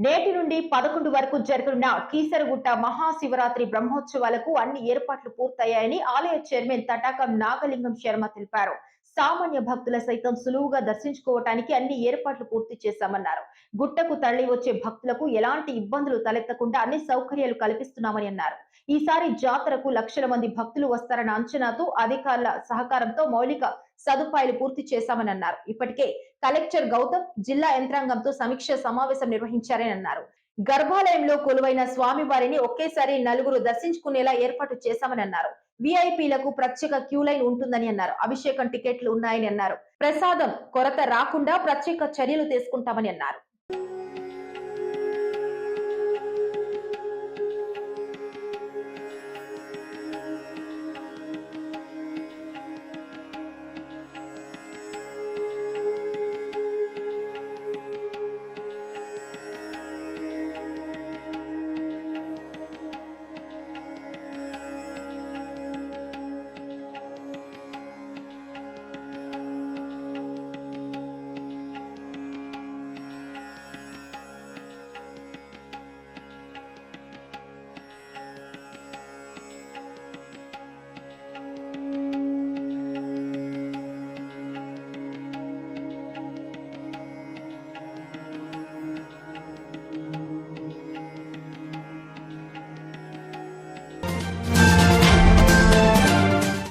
నేటి నుండి 11 వరకు జరగనున్న కీసరగుట్ట మహాశివరాత్రి బ్రహ్మోత్సవాలకు అన్ని ఏర్పాట్లు పూర్తయ్యాయని ఆలయ చైర్మన్ తటాకం నాగలింగం శర్మ తెలిపారు. సామాన్య భక్తుల సైతం సులువుగా దర్శించుకోవటానికి అన్ని ఏర్పాట్లు పూర్తి చేశామన్నారు. గుట్టకు తరలి వచ్చే భక్తులకు ఎలాంటి ఇబ్బందులు తలెత్తకుండా అన్ని సౌకర్యాలు కల్పిస్తున్నామని అన్నారు. ఈసారి జాతరకు లక్షల మంది భక్తులు వస్తారన్న అంచనాతో అధికారుల సహకారంతో మౌలిక సదుపాయాలు పూర్తి చేశామని అన్నారు. ఇప్పటికే కలెక్టర్ గౌతమ్ జిల్లా యంత్రాంగంతో సమీక్ష సమావేశం నిర్వహించారని అన్నారు. గర్భాలయంలో కొలువైన స్వామివారిని ఒకేసారి నలుగురు దర్శించుకునేలా ఏర్పాటు చేశామని అన్నారు. విఐపీలకు ప్రత్యేక క్యూ లైన్ ఉంటుందని అన్నారు. అభిషేకం టికెట్లు ఉన్నాయని అన్నారు. ప్రసాదం కొరత రాకుండా ప్రత్యేక చర్యలు తీసుకుంటామని అన్నారు.